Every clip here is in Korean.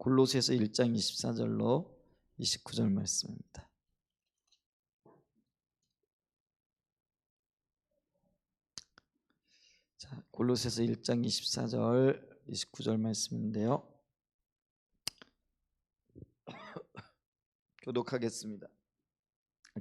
골로새서 1장 24절로 29절 말씀입니다. 자, 골로새서 1장 24절 29절 말씀인데요. 교독하겠습니다.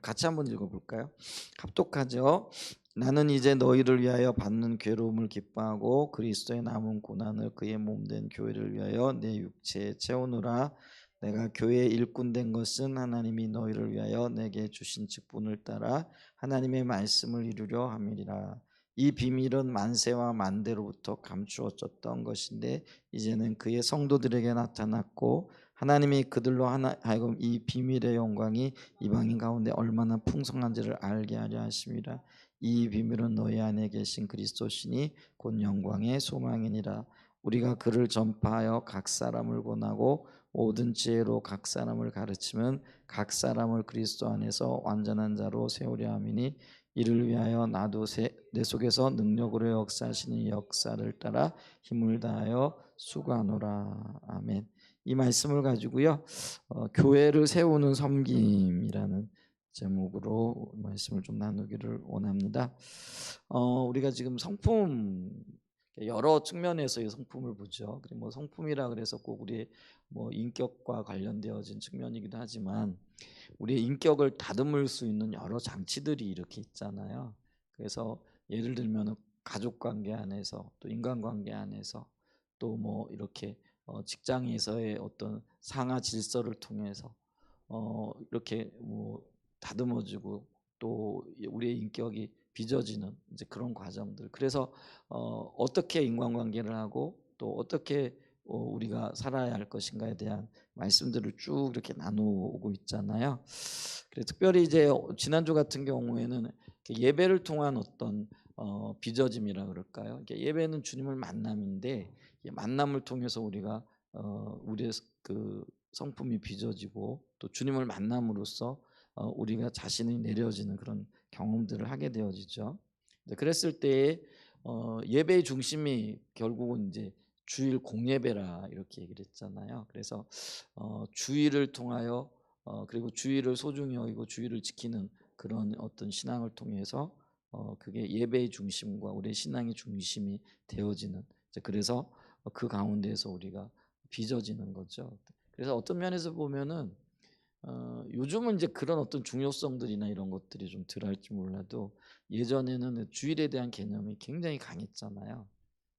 같이 한번 읽어볼까요? 합독하죠. 나는 이제 너희를 위하여 받는 괴로움을 기뻐하고 그리스도의 남은 고난을 그의 몸된 교회를 위하여 내 육체에 채우노라. 내가 교회의 일꾼 된 것은 하나님이 너희를 위하여 내게 주신 직분을 따라 하나님의 말씀을 이루려 함이리라. 이 비밀은 만세와 만대로부터 감추어졌던 것인데 이제는 그의 성도들에게 나타났고 하나님이 그들로 하여금 이 비밀의 영광이 이방인 가운데 얼마나 풍성한지를 알게 하려 하심이라. 이 비밀은 너희 안에 계신 그리스도시니 곧 영광의 소망이니라. 우리가 그를 전파하여 각 사람을 권하고 모든 지혜로 각 사람을 가르치면 각 사람을 그리스도 안에서 완전한 자로 세우려 함이니 이를 위하여 나도 내 속에서 능력으로 역사하시는 역사를 따라 힘을 다하여 수고하노라. 아멘. 이 말씀을 가지고요, 교회를 세우는 섬김이라는 제목으로 말씀을 좀 나누기를 원합니다. 우리가 지금 성품, 여러 측면에서의 성품을 보죠. 그리고 뭐 성품이라 그래서 꼭 우리의 뭐 인격과 관련되어진 측면이기도 하지만 우리의 인격을 다듬을 수 있는 여러 장치들이 이렇게 있잖아요. 그래서 예를 들면 가족 관계 안에서, 또 인간관계 안에서, 또 뭐 이렇게 직장에서의 어떤 상하 질서를 통해서 이렇게 뭐 다듬어지고 또 우리의 인격이 빚어지는 이제 그런 과정들. 그래서 어떻게 인간관계를 하고 또 어떻게 우리가 살아야 할 것인가에 대한 말씀들을 쭉 이렇게 나누고 있잖아요. 그래서 특별히 이제 지난주 같은 경우에는 예배를 통한 어떤 빚어짐이라 그럴까요? 예배는 주님을 만남인데 만남을 통해서 우리가 우리의 그 성품이 빚어지고 또 주님을 만남으로써 우리가 자신이 내려지는 그런 경험들을 하게 되어지죠. 그랬을 때에 예배의 중심이 결국은 이제 주일 공예배라 이렇게 얘기를 했잖아요. 그래서 주일을 통하여 그리고 주일을 소중히 여기고 주일을 지키는 그런 어떤 신앙을 통해서 그게 예배의 중심과 우리의 신앙의 중심이 되어지는, 그래서 그 가운데에서 우리가 빚어지는 거죠. 그래서 어떤 면에서 보면은 요즘은 이제 그런 어떤 중요성들이나 이런 것들이 좀 덜할지 몰라도 예전에는 주일에 대한 개념이 굉장히 강했잖아요.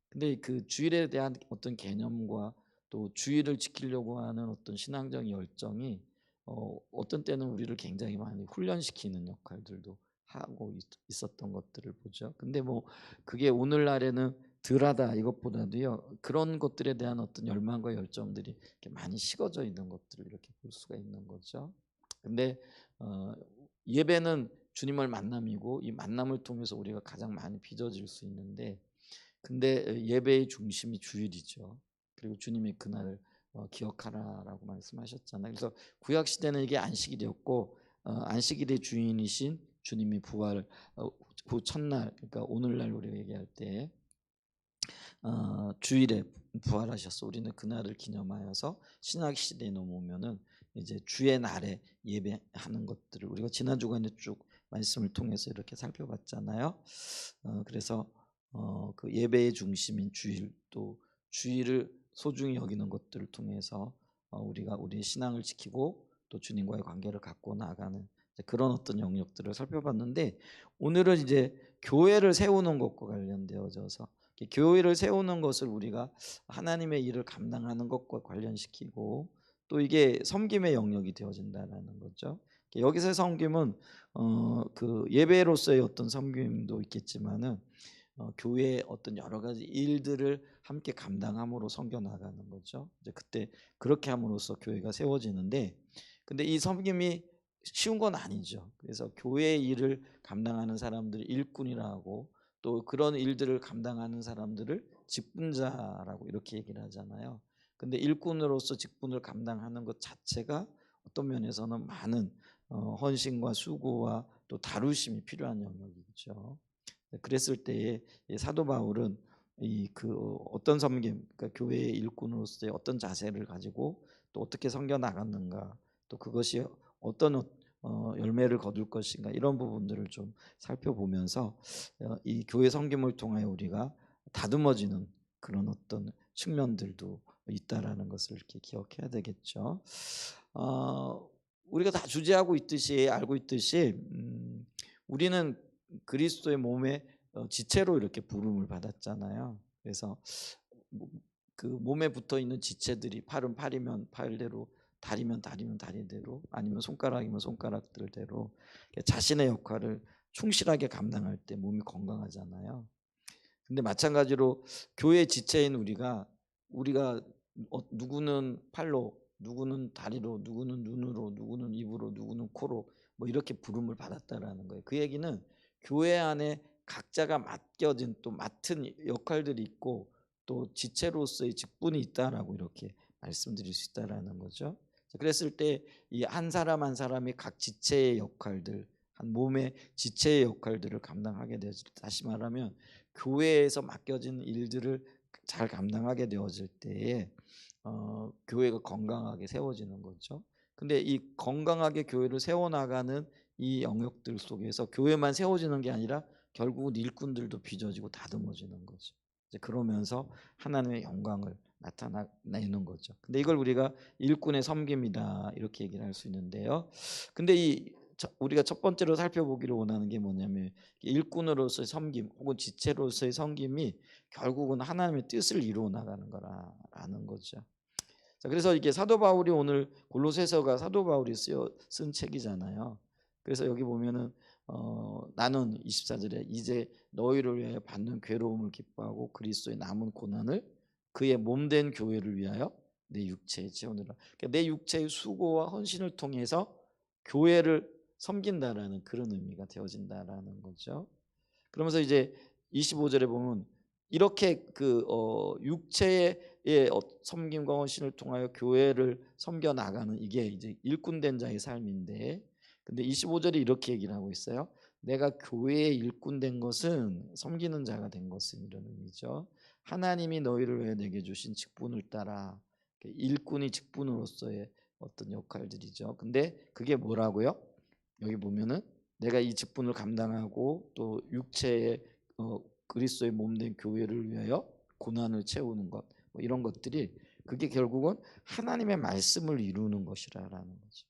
근데 그 주일에 대한 어떤 개념과 또 주일을 지키려고 하는 어떤 신앙적 열정이 어떤 때는 우리를 굉장히 많이 훈련시키는 역할들도 하고 있었던 것들을 보죠. 근데 뭐 그게 오늘날에는 덜하다 이것보다도요, 그런 것들에 대한 어떤 열망과 열정들이 이렇게 많이 식어져 있는 것들을 이렇게 볼 수가 있는 거죠. 근데 예배는 주님을 만남이고 이 만남을 통해서 우리가 가장 많이 빚어질 수 있는데, 근데 예배의 중심이 주일이죠. 그리고 주님이 그날을 기억하라라고 말씀하셨잖아요. 그래서 구약 시대는 이게 안식이 되었고 안식일의 주인이신 주님이 부활 그 첫날, 그러니까 오늘날 우리가 얘기할 때 주일에 부활하셨어. 우리는 그날을 기념하여서 신약 시대에 넘어오면은 이제 주의 날에 예배하는 것들을 우리가 지난 주간에 쭉 말씀을 통해서 이렇게 살펴봤잖아요. 그래서 그 예배의 중심인 주일, 또 주일을 소중히 여기는 것들을 통해서 우리가 우리의 신앙을 지키고 또 주님과의 관계를 갖고 나가는 그런 어떤 영역들을 살펴봤는데, 오늘은 이제 교회를 세우는 것과 관련되어져서 교회를 세우는 것을 우리가 하나님의 일을 감당하는 것과 관련시키고 또 이게 섬김의 영역이 되어진다는 거죠. 여기서의 섬김은 그 예배로서의 어떤 섬김도 있겠지만은 교회의 어떤 여러 가지 일들을 함께 감당함으로 섬겨 나가는 거죠. 이제 그때 그렇게 함으로써 교회가 세워지는데, 근데 이 섬김이 쉬운 건 아니죠. 그래서 교회의 일을 감당하는 사람들을 일꾼이라 하고 또 그런 일들을 감당하는 사람들을 직분자라고 이렇게 얘기를 하잖아요. 근데 일꾼으로서 직분을 감당하는 것 자체가 어떤 면에서는 많은 헌신과 수고와 또 다루심이 필요한 영역이죠. 그랬을 때에 사도 바울은 어떤 섬김, 그러니까 교회의 일꾼으로서의 어떤 자세를 가지고 또 어떻게 섬겨 나갔는가, 또 그것이 어떤 열매를 거둘 것인가, 이런 부분들을 좀 살펴보면서 이 교회 섬김을 통하여 우리가 다듬어지는 그런 어떤 측면들도 있다라는 것을 이렇게 기억해야 되겠죠. 우리가 다 주제하고 있듯이 알고 있듯이 우리는 그리스도의 몸에 지체로 이렇게 부름을 받았잖아요. 그래서 그 몸에 붙어 있는 지체들이, 팔은 팔이면 팔대로, 다리면 다리면 다리대로, 아니면 손가락이면 손가락들대로 자신의 역할을 충실하게 감당할 때 몸이 건강하잖아요. 근데 마찬가지로 교회 지체인 우리가 누구는 팔로, 누구는 다리로, 누구는 눈으로, 누구는 입으로, 누구는 코로 뭐 이렇게 부름을 받았다라는 거예요. 그 얘기는 교회 안에 각자가 맡겨진 또 맡은 역할들이 있고 또 지체로서의 직분이 있다라고 이렇게 말씀드릴 수 있다라는 거죠. 그랬을 때 이 한 사람 한 사람이 각 지체의 역할들, 한 몸의 지체의 역할들을 감당하게 되어질, 다시 말하면 교회에서 맡겨진 일들을 잘 감당하게 되어질 때에 교회가 건강하게 세워지는 거죠. 근데 이 건강하게 교회를 세워나가는 이 영역들 속에서 교회만 세워지는 게 아니라 결국은 일꾼들도 빚어지고 다듬어지는 거죠. 이제 그러면서 하나님의 영광을 나타내는 거죠. 근데 이걸 우리가 일꾼의 섬김이다 이렇게 얘기를 할 수 있는데요. 근데 우리가 첫 번째로 살펴보기를 원하는 게 뭐냐면, 일꾼으로서의 섬김 혹은 지체로서의 섬김이 결국은 하나님의 뜻을 이루어 나가는 거라는 거죠. 자, 그래서 이게 사도 바울이 오늘 골로새서가 사도 바울이 쓴 책이잖아요. 그래서 여기 보면은 나는 24절에 이제 너희를 위하여 받는 괴로움을 기뻐하고 그리스도의 남은 고난을 그의 몸된 교회를 위하여 내 육체에 채우느라. 그러니까 내 육체의 수고와 헌신을 통해서 교회를 섬긴다라는 그런 의미가 되어진다라는 거죠. 그러면서 이제 25절에 보면 이렇게 육체의 섬김과 헌신을 통하여 교회를 섬겨 나가는, 이게 이제 일꾼된 자의 삶인데, 근데 25절에 이렇게 얘기를 하고 있어요. 내가 교회의 일꾼된 것은, 섬기는 자가 된 것은, 이런 의미죠. 하나님이 너희를 위해 내게 주신 직분을 따라. 일꾼이 직분으로서의 어떤 역할들이죠. 근데 그게 뭐라고요? 여기 보면은 내가 이 직분을 감당하고 또 육체의 그리스도의 몸된 교회를 위하여 고난을 채우는 것, 뭐 이런 것들이, 그게 결국은 하나님의 말씀을 이루는 것이라는 거죠.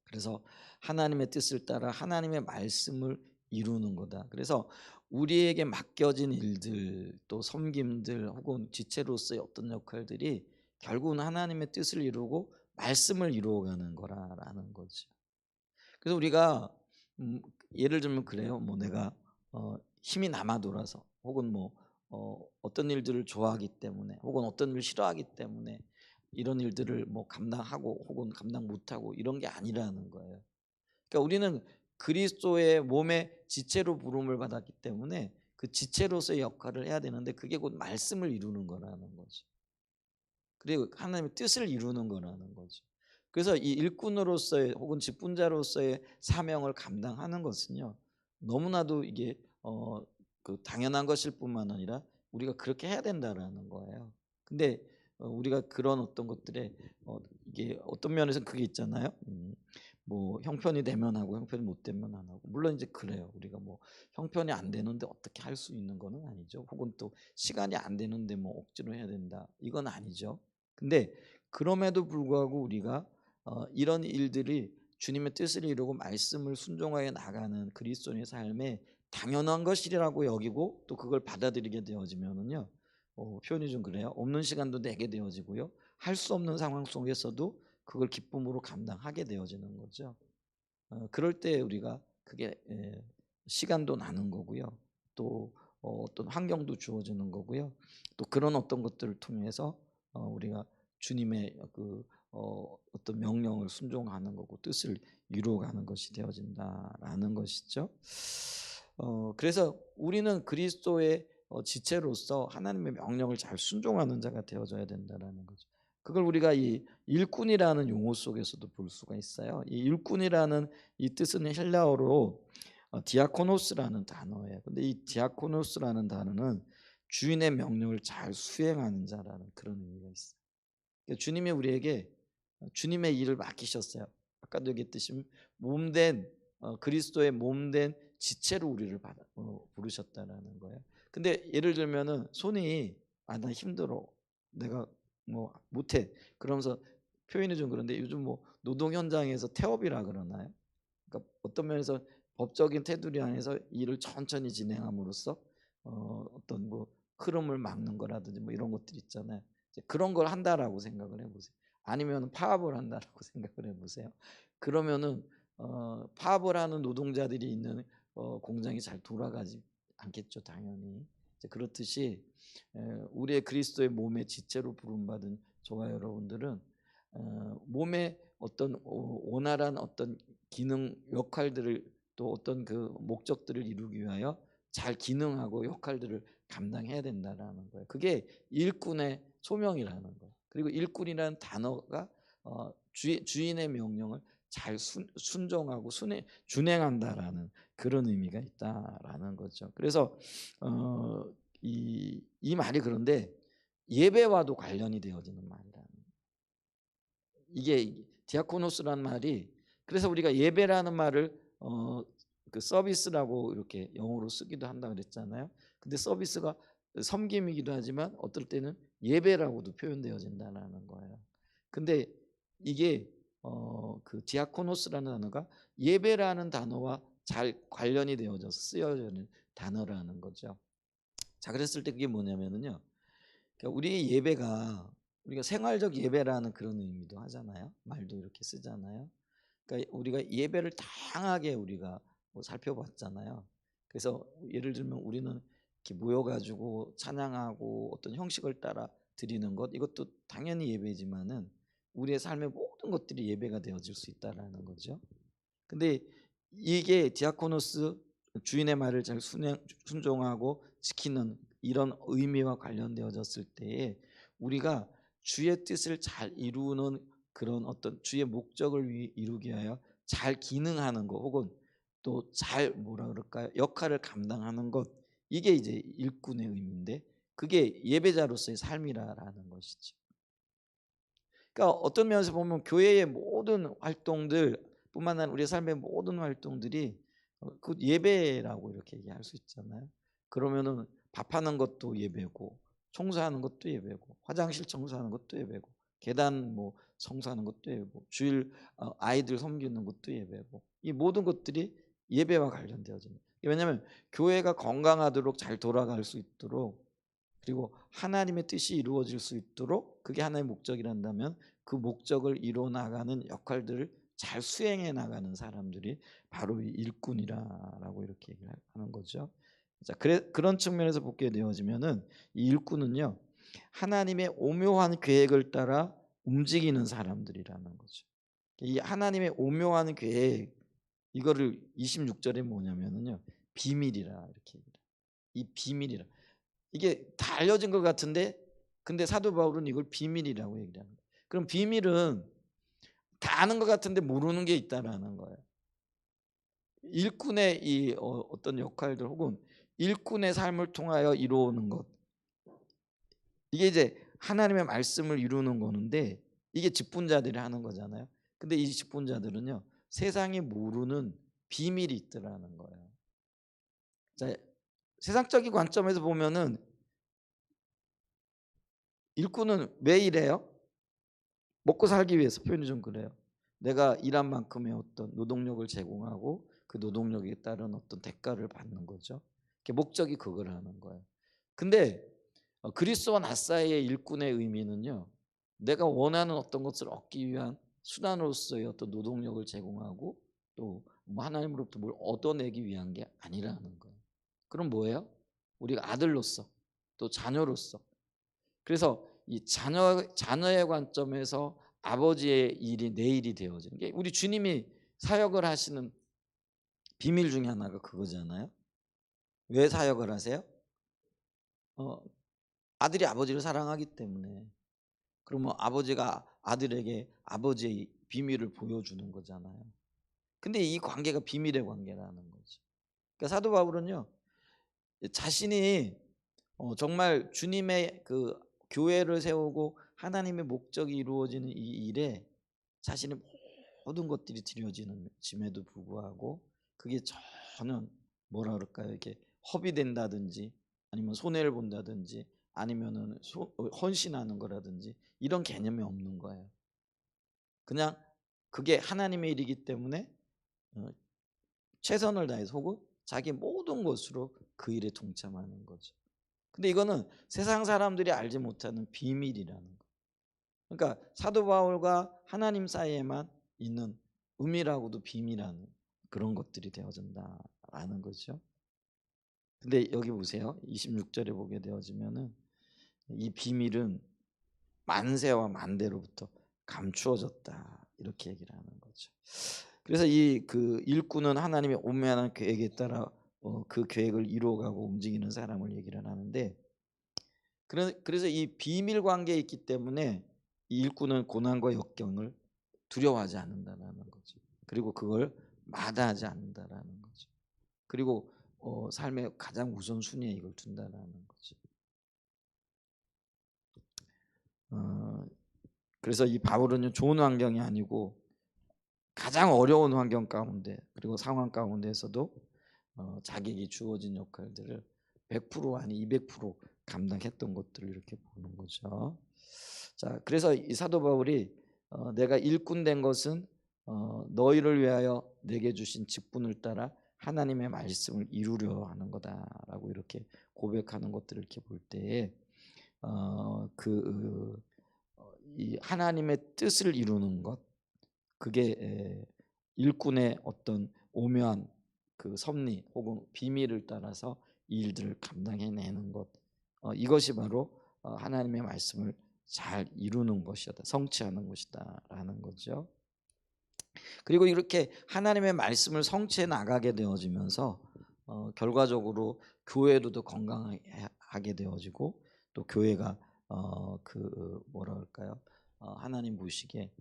그래서 하나님의 뜻을 따라 하나님의 말씀을 이루는 거다. 그래서 우리에게 맡겨진 일들, 또 섬김들 혹은 지체로서의 어떤 역할들이 결국은 하나님의 뜻을 이루고 말씀을 이루어가는 거라는 거죠. 그래서 우리가 예를 들면 그래요. 뭐 내가 힘이 남아 돌아서, 혹은 뭐 어떤 일들을 좋아하기 때문에, 혹은 어떤 일을 싫어하기 때문에 이런 일들을 뭐 감당하고 혹은 감당 못하고 이런 게 아니라는 거예요. 그러니까 우리는 그리스도의 몸의 지체로 부름을 받았기 때문에 그 지체로서의 역할을 해야 되는데, 그게 곧 말씀을 이루는 거라는 거죠. 그리고 하나님의 뜻을 이루는 거라는 거죠. 그래서 이 일꾼으로서의 혹은 직분자로서의 사명을 감당하는 것은요, 너무나도 이게 당연한 것일 뿐만 아니라 우리가 그렇게 해야 된다라는 거예요. 근데 우리가 그런 어떤 것들에 이게 어떤 면에서는 그게 있잖아요. 뭐 형편이 되면 하고 형편이 못 되면 안 하고, 물론 이제 그래요. 우리가 뭐 형편이 안 되는데 어떻게 할 수 있는 거는 아니죠. 혹은 또 시간이 안 되는데 뭐 억지로 해야 된다, 이건 아니죠. 근데 그럼에도 불구하고 우리가 이런 일들이 주님의 뜻을 이루고 말씀을 순종하여 나가는 그리스도인의 삶에 당연한 것이라고 여기고, 또 그걸 받아들이게 되어지면은요, 표현이 좀 그래요. 없는 시간도 내게 되어지고요, 할 수 없는 상황 속에서도 그걸 기쁨으로 감당하게 되어지는 거죠. 그럴 때 우리가 그게 시간도 나는 거고요, 또 어떤 환경도 주어지는 거고요, 또 그런 어떤 것들을 통해서 우리가 주님의 어떤 명령을 순종하는 거고 뜻을 이루어가는 것이 되어진다라는 것이죠. 그래서 우리는 그리스도의 지체로서 하나님의 명령을 잘 순종하는 자가 되어져야 된다라는 거죠. 그걸 우리가 이 일꾼이라는 용어 속에서도 볼 수가 있어요. 이 일꾼이라는 이 뜻은 헬라어로 디아코노스라는 단어예요. 근데 이 디아코노스라는 단어는 주인의 명령을 잘 수행하는 자라는 그런 의미가 있어요. 그러니까 주님이 우리에게 주님의 일을 맡기셨어요. 아까도 얘기했듯이 몸된 그리스도의 몸된 지체로 우리를 부르셨다라는 거예요. 근데 예를 들면은 손이 나 힘들어, 내가 뭐 못해, 그러면서 표현이 좀 그런데 요즘 뭐 노동 현장에서 태업이라 그러나요? 그러니까 어떤 면에서 법적인 테두리 안에서 일을 천천히 진행함으로써 어떤 뭐 흐름을 막는 거라든지 뭐 이런 것들 있잖아요. 이제 그런 걸 한다라고 생각을 해보세요. 아니면 파업을 한다라고 생각을 해보세요. 그러면은 파업을 하는 노동자들이 있는 공장이 잘 돌아가지 않겠죠, 당연히. 이제 그렇듯이 우리의 그리스도의 몸의 지체로 부름받은 저와 여러분들은 몸의 어떤 원활한 어떤 기능 역할들을 또 어떤 그 목적들을 이루기 위하여 잘 기능하고 역할들을 감당해야 된다라는 거예요. 그게 일꾼의 소명이라는 거예요. 그리고 일꾼이라는 단어가 주인의 명령을 잘 순종하고 준행한다라는 그런 의미가 있다라는 거죠. 그래서 이 말이 그런데 예배와도 관련이 되어지는 말이라는 거예요. 이게 디아코노스라는 말이, 그래서 우리가 예배라는 말을 그 서비스라고 이렇게 영어로 쓰기도 한다 그랬잖아요. 근데 서비스가 섬김이기도 하지만 어떨 때는 예배라고도 표현되어진다는 거예요. 근데 이게 그 디아코노스라는 단어가 예배라는 단어와 잘 관련이 되어져서 쓰여지는 단어라는 거죠. 자, 그랬을 때 그게 뭐냐면은요. 그러니까 우리 예배가 우리가 생활적 예배라는 그런 의미도 하잖아요. 말도 이렇게 쓰잖아요. 그러니까 우리가 예배를 다양하게 우리가 뭐 살펴봤잖아요. 그래서 예를 들면 우리는 이렇게 모여가지고 찬양하고 어떤 형식을 따라 드리는 것, 이것도 당연히 예배지만은 우리의 삶의 모든 것들이 예배가 되어질 수 있다라는 거죠. 근데 이게 디아코노스, 주인의 말을 잘 순종하고 지키는 이런 의미와 관련되어졌을 때에 우리가 주의 뜻을 잘 이루는 그런 어떤 주의 목적을 이루기 위하여 잘 기능하는 것, 혹은 또 잘 뭐라 그럴까요? 역할을 감당하는 것, 이게 이제 일꾼의 의미인데 그게 예배자로서의 삶이라는 것이죠. 그러니까 어떤 면에서 보면 교회의 모든 활동들 뿐만 아니라 우리 삶의 모든 활동들이 그 예배라고 이렇게 얘기할 수 있잖아요. 그러면은 밥하는 것도 예배고, 청소하는 것도 예배고, 화장실 청소하는 것도 예배고, 계단 뭐 청소하는 것도 예배고, 주일 아이들 섬기는 것도 예배고, 이 모든 것들이 예배와 관련되어집니다. 왜냐하면 교회가 건강하도록 잘 돌아갈 수 있도록, 그리고 하나님의 뜻이 이루어질 수 있도록, 그게 하나의 목적이란다면 그 목적을 이루어 나가는 역할들을 잘 수행해 나가는 사람들이 바로 이 일꾼이라고 이렇게 얘기하는 거죠. 자, 그런 측면에서 보게 되어지면은 이 일꾼은요, 하나님의 오묘한 계획을 따라 움직이는 사람들이라는 거죠. 이 하나님의 오묘한 계획, 이거를 26절에 뭐냐면은요, 비밀이라 이렇게 얘기해요. 이 비밀이라. 이게 다 알려진 것 같은데 근데 사도 바울은 이걸 비밀이라고 얘기를 합니다. 그럼 비밀은 다 아는 것 같은데 모르는 게 있다라는 거예요. 일꾼의 이 어떤 역할들 혹은 일꾼의 삶을 통하여 이루어오는 것, 이게 이제 하나님의 말씀을 이루는 거는데 이게 직분자들이 하는 거잖아요. 근데 이 직분자들은요, 세상이 모르는 비밀이 있더라는 거예요. 자, 세상적인 관점에서 보면은 일꾼은 왜 일해요? 먹고 살기 위해서, 표현이 좀 그래요. 내가 일한 만큼의 어떤 노동력을 제공하고 그 노동력에 따른 어떤 대가를 받는 거죠. 목적이 그거라는 거예요. 근데 그리스도와 나 사이의 일꾼의 의미는요, 내가 원하는 어떤 것을 얻기 위한 수단으로서의 어떤 노동력을 제공하고 또뭐 하나님으로부터 뭘 얻어내기 위한 게 아니라는 거예요. 그럼 뭐예요? 우리가 아들로서 또 자녀로서, 그래서 이 자녀의 관점에서 아버지의 일이 내 일이 되어지는 게 우리 주님이 사역을 하시는 비밀 중에 하나가 그거잖아요. 왜 사역을 하세요? 어, 아들이 아버지를 사랑하기 때문에. 그러면 아버지가 아들에게 아버지의 비밀을 보여주는 거잖아요. 근데 이 관계가 비밀의 관계라는 거죠. 그러니까 사도 바울은요, 자신이 정말 주님의 그 교회를 세우고 하나님의 목적이 이루어지는 이 일에 자신의 모든 것들이 드려짐에도 불구하고 그게 전혀 뭐라 그럴까요? 이렇게 허비된다든지 아니면 손해를 본다든지 아니면은 헌신하는 거라든지 이런 개념이 없는 거예요. 그냥 그게 하나님의 일이기 때문에 어, 최선을 다해서 혹은 자기 모든 것으로 그 일에 동참하는 거죠. 근데 이거는 세상 사람들이 알지 못하는 비밀이라는 거. 그러니까 사도 바울과 하나님 사이에만 있는 은밀하고도 비밀한 그런 것들이 되어진다라는 거죠. 근데 여기 보세요. 26절에 보게 되어지면은 이 비밀은 만세와 만대로부터 감추어졌다 이렇게 얘기를 하는 거죠. 그래서 이 그 일꾼은 하나님의 온전한 계획에 따라 그 계획을 이루어가고 움직이는 사람을 얘기를 하는데 그래서 이 비밀 관계에 있기 때문에 이 일꾼은 고난과 역경을 두려워하지 않는다라는 거죠. 그리고 그걸 마다하지 않는다라는 거죠. 그리고 삶의 가장 우선순위에 이걸 둔다라는 거죠. 어, 그래서 이 바울은 좋은 환경이 아니고 가장 어려운 환경 가운데 그리고 상황 가운데에서도 자기에게 주어진 역할들을 100% 아니 200% 감당했던 것들을 이렇게 보는 거죠. 자, 그래서 이 사도 바울이 내가 일꾼 된 것은 너희를 위하여 내게 주신 직분을 따라 하나님의 말씀을 이루려 하는 거다라고 이렇게 고백하는 것들을 이렇게 볼 때에 이 하나님의 뜻을 이루는 것 그게 일꾼의 어떤 오묘한 그 섭리 혹은 비밀을 따라서 이 일들을 감당해내는 것 이것이 바로 하나님의 말씀을 잘 이루는 것이다 성취하는 것이다라는 거죠. 그리고 이렇게 하나님의 말씀을 성취해 나가게 되어지면서 결과적으로 교회도 더 건강하게 되어지고 또 교회가 그 뭐라 할까요? 하나님 보시기에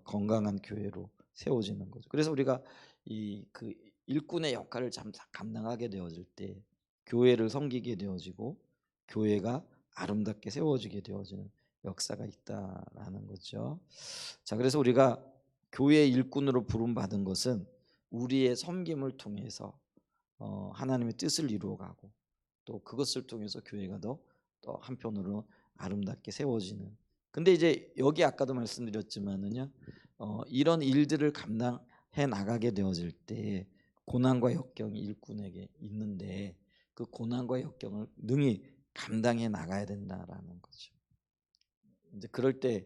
건강한 교회로 세워지는 거죠. 그래서 우리가 이 그 일꾼의 역할을 참 감당하게 되어질 때 교회를 섬기게 되어지고 교회가 아름답게 세워지게 되어지는 역사가 있다라는 거죠. 자, 그래서 우리가 교회 일꾼으로 부름 받은 것은 우리의 섬김을 통해서 하나님의 뜻을 이루어가고 또 그것을 통해서 교회가 또 한편으로 아름답게 세워지는. 근데 이제 여기 아까도 말씀드렸지만은요, 이런 일들을 감당해 나가게 되어질 때 고난과 역경이 일꾼에게 있는데 그 고난과 역경을 능히 감당해 나가야 된다라는 거죠. 이제 그럴 때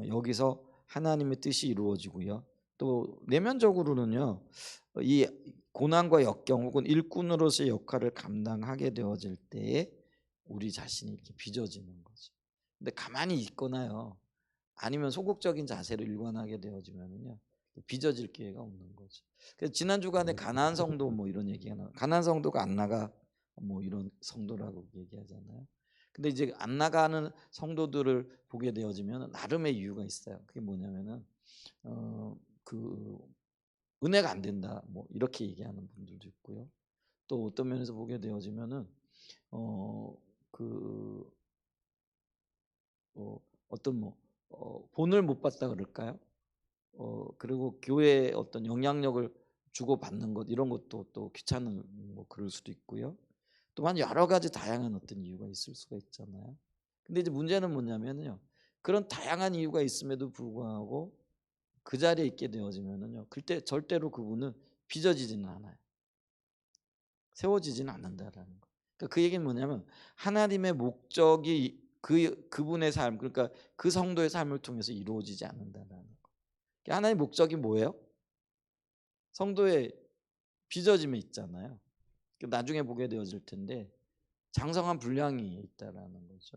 여기서 하나님의 뜻이 이루어지고요. 또 내면적으로는요. 이 고난과 역경 혹은 일꾼으로서의 역할을 감당하게 되어질 때에 우리 자신이 이렇게 빚어지는 거죠. 근데 가만히 있거나요. 아니면 소극적인 자세로 일관하게 되어지면은요. 빚어질 기회가 없는 거죠. 그래서 지난 주간에 가나안 성도 뭐 이런 얘기가 가나안 성도가 안 나가 뭐 이런 성도라고 얘기하잖아요. 근데 이제 안 나가는 성도들을 보게 되어지면 나름의 이유가 있어요. 그게 뭐냐면은 그 은혜가 안 된다 뭐 이렇게 얘기하는 분들도 있고요. 또 어떤 면에서 보게 되어지면은 그 어떤 뭐 본을 못 봤다 그럴까요? 그리고 교회에 어떤 영향력을 주고받는 것 이런 것도 또 귀찮은 뭐 그럴 수도 있고요. 또한 여러 가지 다양한 어떤 이유가 있을 수가 있잖아요. 근데 이제 문제는 뭐냐면요. 그런 다양한 이유가 있음에도 불구하고 그 자리에 있게 되어지면은요. 그때 절대로 그분은 빚어지지는 않아요. 세워지지는 않는다라는 거. 그러니까 그 얘기는 뭐냐면 하나님의 목적이 그분의 삶 그러니까 그 성도의 삶을 통해서 이루어지지 않는다라는 거. 그러니까 하나님의 목적이 뭐예요? 성도의 빚어짐에 있잖아요. 나중에 보게 되어질 텐데 장성한 분량이 있다라는 거죠.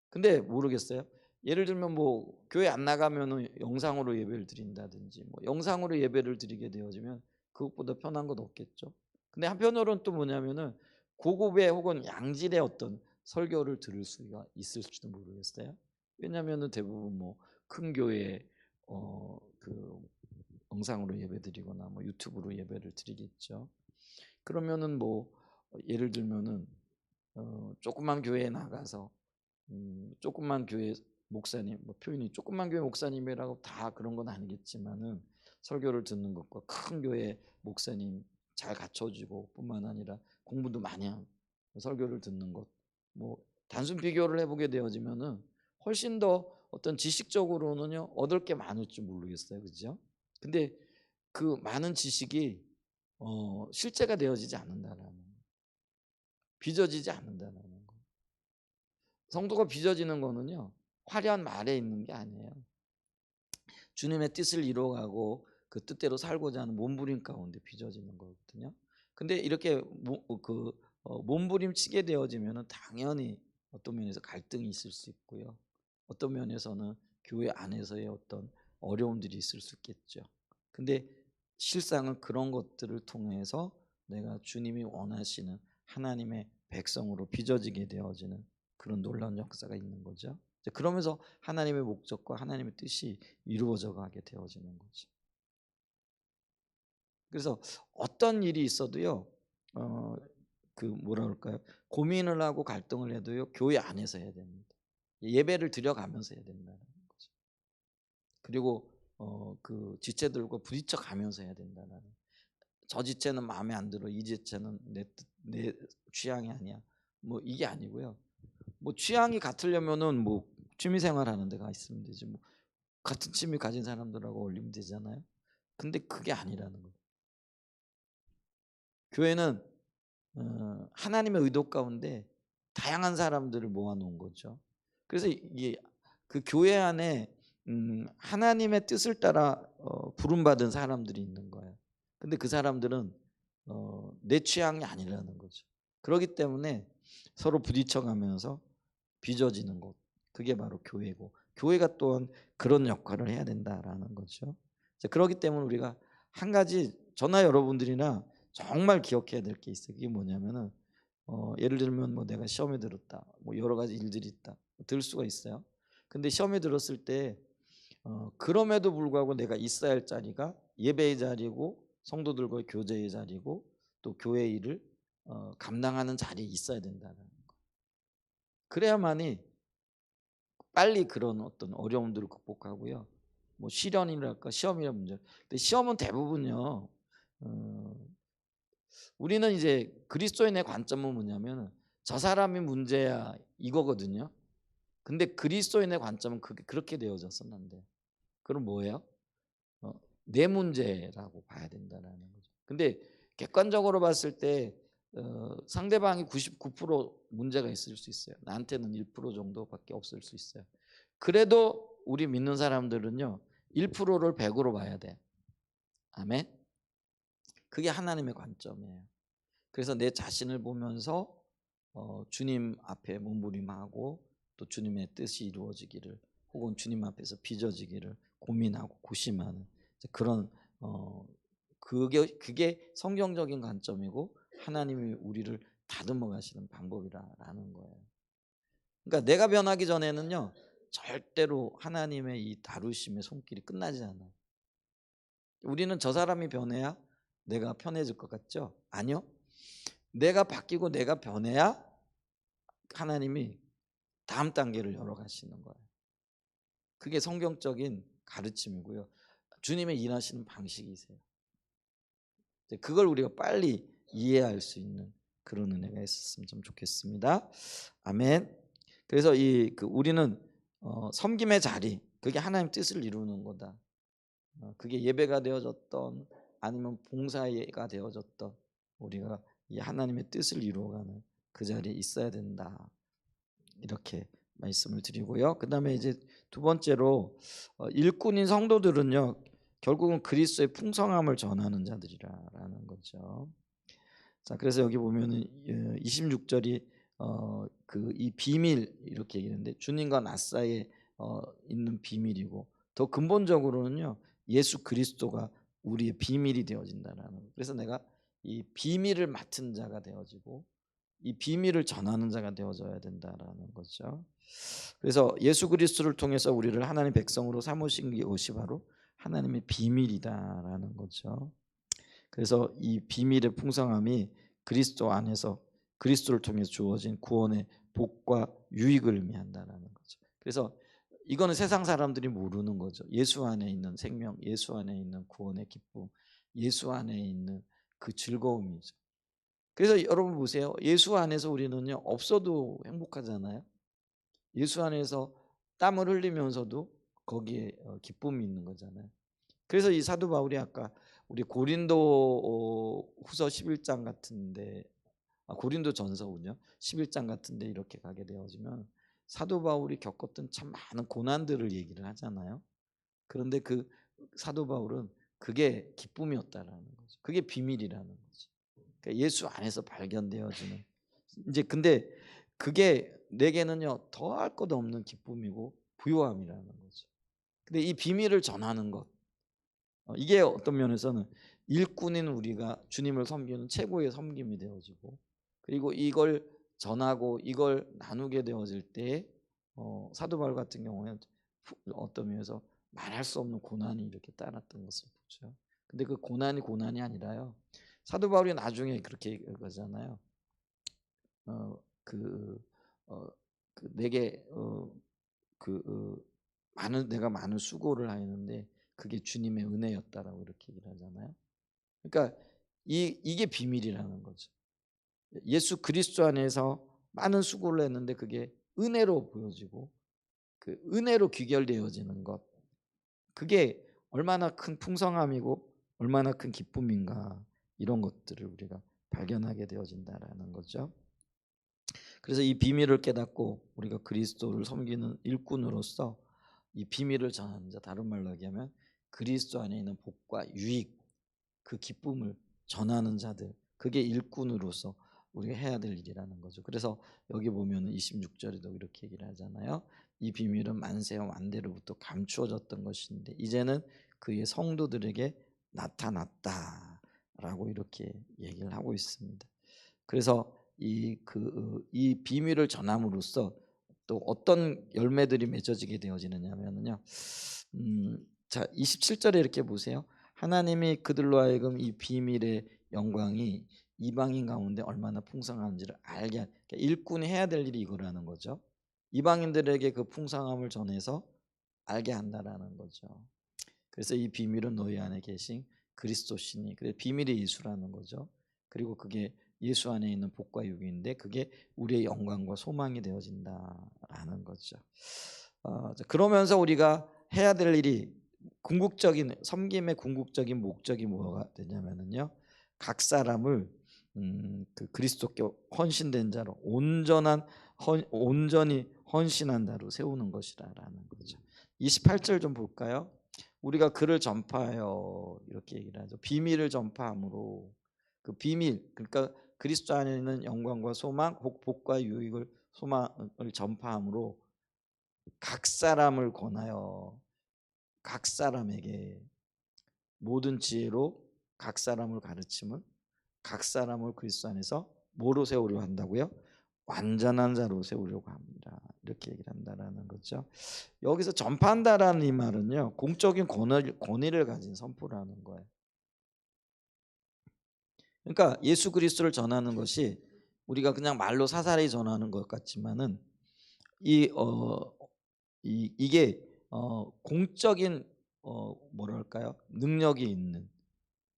근데 모르겠어요. 예를 들면 뭐 교회 안 나가면은 영상으로 예배를 드린다든지 뭐 영상으로 예배를 드리게 되어지면 그것보다 편한 건 없겠죠. 근데 한편으로는 또 뭐냐면은 고급의 혹은 양질의 어떤 설교를 들을 수가 있을지도 모르겠어요. 왜냐면은 대부분 뭐 큰 교회에 그 영상으로 예배드리거나 뭐 유튜브로 예배를 드리겠죠. 그러면은 뭐 예를 들면은 조그만 교회에 나가서 조그만 교회 목사님, 뭐 표현이 조그만 교회 목사님이라고 다 그런 건 아니겠지만은 설교를 듣는 것과 큰 교회 목사님 잘 갖춰지고 뿐만 아니라 공부도 많이 한 설교를 듣는 것, 뭐 단순 비교를 해보게 되어지면은 훨씬 더 어떤 지식적으로는요 얻을 게 많을지 모르겠어요, 그죠? 근데 그 많은 지식이 실제가 되어지지 않는다라는 거, 빚어지지 않는다는 거. 성도가 빚어지는 거는요 화려한 말에 있는 게 아니에요. 주님의 뜻을 이루어가고 그 뜻대로 살고자 하는 몸부림 가운데 빚어지는 거거든요. 근데 이렇게 몸부림치게 되어지면은 당연히 어떤 면에서 갈등이 있을 수 있고요. 어떤 면에서는 교회 안에서의 어떤 어려움들이 있을 수 있겠죠. 근데 실상은 그런 것들을 통해서 내가 주님이 원하시는 하나님의 백성으로 빚어지게 되어지는 그런 놀라운 역사가 있는 거죠. 그러면서 하나님의 목적과 하나님의 뜻이 이루어져 가게 되어지는 거죠. 그래서 어떤 일이 있어도요, 뭐라 그럴까요? 고민을 하고 갈등을 해도요, 교회 안에서 해야 됩니다. 예배를 드려가면서 해야 된다는 거죠. 그리고 그 지체들과 부딪혀 가면서 해야 된다는. 저 지체는 마음에 안 들어, 이 지체는 내 취향이 아니야. 뭐 이게 아니고요. 뭐 취향이 같으려면은 뭐 취미생활 하는 데가 있으면 되지. 뭐 같은 취미 가진 사람들하고 어울리면 되잖아요. 근데 그게 아니라는 거예요. 교회는 하나님의 의도 가운데 다양한 사람들을 모아놓은 거죠. 그래서 이게 그 교회 안에 하나님의 뜻을 따라 부름받은 사람들이 있는 거예요. 근데 그 사람들은 내 취향이 아니라는 거죠. 그렇기 때문에 서로 부딪혀가면서 빚어지는 곳, 그게 바로 교회고, 교회가 또한 그런 역할을 해야 된다라는 거죠. 그렇기 때문에 우리가 한 가지 저나 여러분들이나 정말 기억해야 될 게 있어요. 그게 뭐냐면은 예를 들면 뭐 내가 시험에 들었다, 뭐 여러 가지 일들이 있다, 들 수가 있어요. 근데 시험에 들었을 때 그럼에도 불구하고 내가 있어야 할 자리가 예배의 자리고 성도들과의 교제의 자리고 또 교회 일을 감당하는 자리에 있어야 된다는 거. 그래야만이 빨리 그런 어떤 어려움들을 극복하고요. 뭐 시련이랄까 시험이란 문제. 근데 시험은 대부분요. 우리는 이제 그리스도인의 관점은 뭐냐면 저 사람이 문제야 이거거든요. 근데 그리스도인의 관점은 그렇게 되어졌었는데 그럼 뭐예요? 내 문제라고 봐야 된다는 거죠. 근데 객관적으로 봤을 때 상대방이 99% 문제가 있을 수 있어요. 나한테는 1% 정도밖에 없을 수 있어요. 그래도 우리 믿는 사람들은요 1%를 100으로 봐야 돼. 아멘. 그게 하나님의 관점이에요. 그래서 내 자신을 보면서 주님 앞에 몸부림하고 또 주님의 뜻이 이루어지기를 혹은 주님 앞에서 빚어지기를 고민하고 고심하는 그런 그게 성경적인 관점이고 하나님이 우리를 다듬어 가시는 방법이라는 거예요. 그러니까 내가 변하기 전에는요 절대로 하나님의 이 다루심의 손길이 끝나지 않아요. 우리는 저 사람이 변해야 내가 편해질 것 같죠? 아니요. 내가 바뀌고 내가 변해야 하나님이 다음 단계를 열어가시는 거예요. 그게 성경적인 가르침이고요. 주님의 일하시는 방식이세요. 그걸 우리가 빨리 이해할 수 있는 그런 은혜가 있었으면 좀 좋겠습니다. 아멘. 그래서 우리는 섬김의 자리, 그게 하나님 뜻을 이루는 거다. 그게 예배가 되어졌던 아니면 봉사가 되어졌던 우리가 이 하나님의 뜻을 이루어가는 그 자리에 있어야 된다. 이렇게 말씀을 드리고요. 그다음에 이제 두 번째로 일꾼인 성도들은요. 결국은 그리스도의 풍성함을 전하는 자들이라는 거죠. 자, 그래서 여기 보면은 26절이 그 이 비밀 이렇게 얘기하는데 주님과 나 사이에 있는 비밀이고 더 근본적으로는요. 예수 그리스도가 우리의 비밀이 되어진다는 거예요. 그래서 내가 이 비밀을 맡은 자가 되어지고 이 비밀을 전하는 자가 되어져야 된다라는 거죠. 그래서 예수 그리스도를 통해서 우리를 하나님의 백성으로 삼으신 것이 바로 하나님의 비밀이다라는 거죠. 그래서 이 비밀의 풍성함이 그리스도 안에서 그리스도를 통해서 주어진 구원의 복과 유익을 의미한다라는 거죠. 그래서 이거는 세상 사람들이 모르는 거죠. 예수 안에 있는 생명, 예수 안에 있는 구원의 기쁨, 예수 안에 있는 그 즐거움이죠. 그래서 여러분 보세요. 예수 안에서 우리는요, 없어도 행복하잖아요. 예수 안에서 땀을 흘리면서도 거기에 기쁨이 있는 거잖아요. 그래서 이 사도 바울이 아까 우리 고린도 후서 11장 같은데, 고린도 전서군요. 11장 같은데 이렇게 가게 되어지면 사도 바울이 겪었던 참 많은 고난들을 얘기를 하잖아요. 그런데 그 사도 바울은 그게 기쁨이었다라는 거죠. 그게 비밀이라는 거죠. 그러니까 예수 안에서 발견되어지는, 이제 근데 그게 내게는요 더할 것 없는 기쁨이고 부요함이라는 거죠. 근데 이 비밀을 전하는 것, 이게 어떤 면에서는 일꾼인 우리가 주님을 섬기는 최고의 섬김이 되어지고, 그리고 이걸 전하고 이걸 나누게 되어질 때 사도 바울 같은 경우에는 어떤 면에서 말할 수 없는 고난이 이렇게 따랐던 것을 보죠. 근데 그 고난이 고난이 아니라요. 사도 바울이 나중에 그렇게 그러잖아요. 어, 그, 어, 그 내게 많은 내가 많은 수고를 하였는데 그게 주님의 은혜였다라고 이렇게 얘기를 하잖아요. 그러니까 이게 비밀이라는 거죠. 예수 그리스도 안에서 많은 수고를 했는데 그게 은혜로 보여지고 그 은혜로 귀결되어지는 것, 그게 얼마나 큰 풍성함이고 얼마나 큰 기쁨인가, 이런 것들을 우리가 발견하게 되어진다라는 거죠. 그래서 이 비밀을 깨닫고 우리가 그리스도를 섬기는 일꾼으로서 이 비밀을 전하는 자, 다른 말로 얘기하면 그리스도 안에 있는 복과 유익, 그 기쁨을 전하는 자들, 그게 일꾼으로서 우리가 해야 될 일이라는 거죠. 그래서 여기 보면 26절에도 이렇게 얘기를 하잖아요. 이 비밀은 만세와 만대로부터 감추어졌던 것인데 이제는 그의 성도들에게 나타났다라고 이렇게 얘기를 하고 있습니다. 그래서 이 비밀을 전함으로써 또 어떤 열매들이 맺어지게 되어지느냐면요. 자, 27절에 이렇게 보세요. 하나님이 그들로 하여금 이 비밀의 영광이 이방인 가운데 얼마나 풍성한지를 알게 그러니까 일꾼이 해야 될 일이 이거라는 거죠. 이방인들에게 그 풍성함을 전해서 알게 한다라는 거죠. 그래서 이 비밀은 너희 안에 계신 그리스도시니, 그래 비밀이 예수라는 거죠. 그리고 그게 예수 안에 있는 복과 유익인데 그게 우리의 영광과 소망이 되어진다라는 거죠. 그러면서 우리가 해야 될 일이 궁극적인 섬김의 궁극적인 목적이 뭐가 되냐면은요, 각 사람을 그 그리스도께 헌신된 자로 온전히 헌신한 자로 세우는 것이라는 거죠. 28절 좀 볼까요? 우리가 그를 전파하여 이렇게 얘기를 하죠. 비밀을 전파함으로, 그 비밀, 그러니까 그리스도 안에 있는 영광과 소망, 복과 유익을 소망을 전파함으로 각 사람을 권하여 각 사람에게 모든 지혜로 각 사람을 가르침은 각 사람을 그리스도 안에서 뭐로 세우려 한다고요? 완전한 자로 세우려고 합니다. 이렇게 얘기를 한다라는 거죠. 여기서 전파한다라는 이 말은요, 공적인 권위를 가진 선포라는 거예요. 그러니까 예수 그리스도를 전하는 것이 우리가 그냥 말로 사사리 전하는 것 같지만은 이게 공적인 뭐랄까요, 능력이 있는,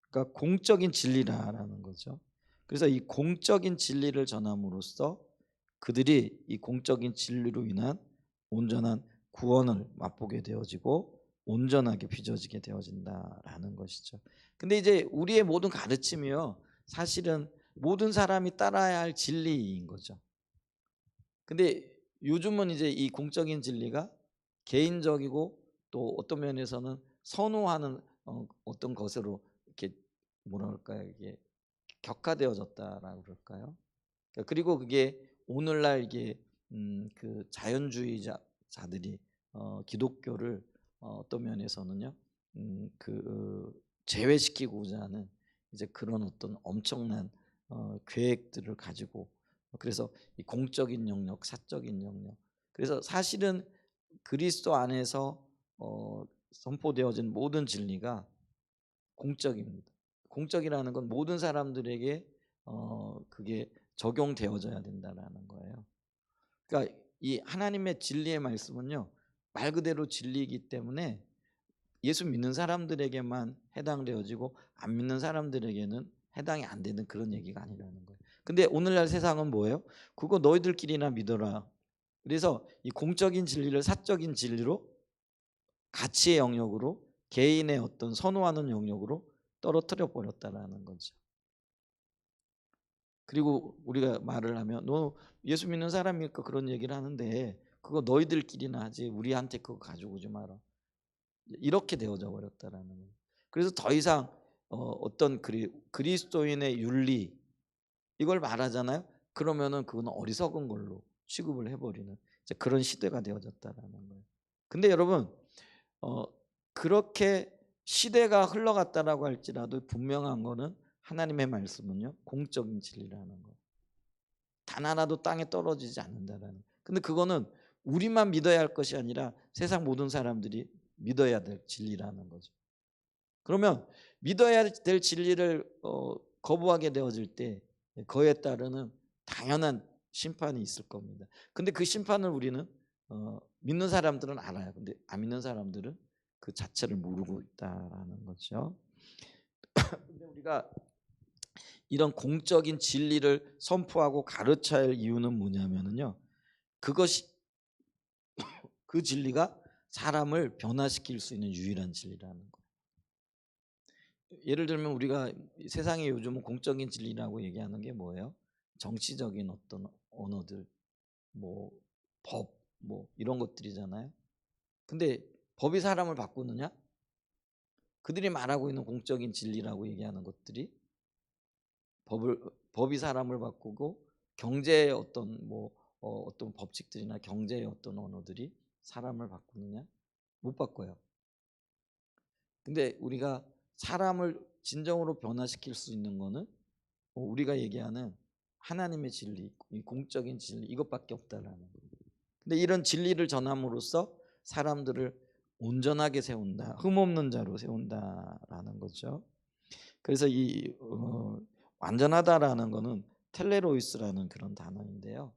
그러니까 공적인 진리라는 거죠. 그래서 이 공적인 진리를 전함으로써 그들이 이 공적인 진리로 인한 온전한 구원을 맛보게 되어지고 온전하게 빚어지게 되어진다라는 것이죠. 근데 이제 우리의 모든 가르침이요, 사실은 모든 사람이 따라야 할 진리인 거죠. 근데 요즘은 이제 이 공적인 진리가 개인적이고 또 어떤 면에서는 선호하는 어떤 것으로 이렇게 뭐랄까요, 이게 격화되어졌다라고 그럴까요? 그리고 그게 오늘날 이게 그 자연주의자들이 기독교를 어떤 면에서는요, 제외시키고자 하는 이제 그런 어떤 엄청난 계획들을 가지고, 그래서 이 공적인 영역, 사적인 영역, 그래서 사실은 그리스도 안에서 선포되어진 모든 진리가 공적입니다. 공적이라는 건 모든 사람들에게 그게 적용되어져야 된다라는 거예요. 그러니까 이 하나님의 진리의 말씀은요, 말 그대로 진리이기 때문에 예수 믿는 사람들에게만 해당되어지고 안 믿는 사람들에게는 해당이 안 되는 그런 얘기가 아니라는 거예요. 근데 오늘날 세상은 뭐예요? 그거 너희들끼리나 믿어라. 그래서 이 공적인 진리를 사적인 진리로, 가치의 영역으로, 개인의 어떤 선호하는 영역으로 떨어뜨려 버렸다라는 거죠. 그리고 우리가 말을 하면 너 예수 믿는 사람이니까 그런 얘기를 하는데 그거 너희들끼리나 하지 우리한테 그거 가지고 오지 마라. 이렇게 되어져 버렸다라는 거예요. 그래서 더 이상 어떤 그리스도인의 윤리 이걸 말하잖아요. 그러면은 그건 어리석은 걸로 취급을 해버리는 이제 그런 시대가 되어졌다라는 거예요. 근데 여러분 어, 그렇게 시대가 흘러갔다라고 할지라도 분명한 거는 하나님의 말씀은요 공적인 진리라는 거예요. 단 하나도 땅에 떨어지지 않는다라는. 근데 그거는 우리만 믿어야 할 것이 아니라 세상 모든 사람들이 믿어야 될 진리라는 거죠. 그러면 믿어야 될 진리를 거부하게 되어질 때 그에 따르는 당연한 심판이 있을 겁니다. 근데 그 심판을 우리는 믿는 사람들은 알아요. 근데 안 믿는 사람들은 그 자체를 모르고 있다라는 거죠. 근데 우리가 이런 공적인 진리를 선포하고 가르쳐야 할 이유는 뭐냐면요. 그것이 그 진리가 사람을 변화시킬 수 있는 유일한 진리라는 거예요. 예를 들면 우리가 세상에 요즘은 공적인 진리라고 얘기하는 게 뭐예요? 정치적인 어떤 언어들, 뭐 법, 뭐 이런 것들이잖아요. 근데 법이 사람을 바꾸느냐? 그들이 말하고 있는 공적인 진리라고 얘기하는 것들이 법이 사람을 바꾸고 경제의 어떤 어떤 법칙들이나 경제의 어떤 언어들이 사람을 바꾸느냐? 못 바꿔요. 근데 우리가 사람을 진정으로 변화시킬 수 있는 거는 우리가 얘기하는 하나님의 진리, 이 공적인 진리 이것밖에 없다라는 거예요. 근데 이런 진리를 전함으로써 사람들을 온전하게 세운다, 흠없는 자로 세운다라는 거죠. 그래서 이 완전하다라는 거는 텔레로이스라는 그런 단어인데요.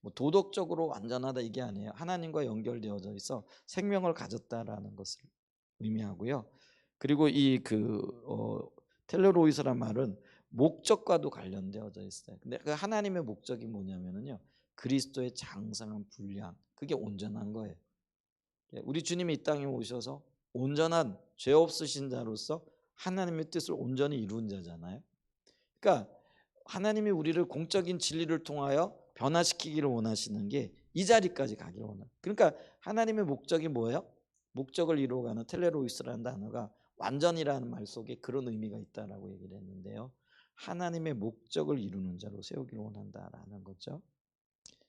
뭐 도덕적으로 완전하다 이게 아니에요. 하나님과 연결되어져 있어 생명을 가졌다라는 것을 의미하고요. 그리고 이 텔레로이스란 말은 목적과도 관련되어져 있어요. 근데 그 하나님의 목적이 뭐냐면은요. 그리스도의 장성한 분량, 그게 온전한 거예요. 우리 주님이 이 땅에 오셔서 온전한 죄 없으신 자로서 하나님의 뜻을 온전히 이룬 자잖아요. 그러니까 하나님이 우리를 공적인 진리를 통하여 변화시키기를 원하시는 게 이 자리까지 가기를 원해요. 그러니까 하나님의 목적이 뭐예요? 목적을 이루어가는 텔레로이스라는 단어가 완전이라는 말 속에 그런 의미가 있다라고 얘기를 했는데요. 하나님의 목적을 이루는 자로 세우기를 원한다라는 거죠.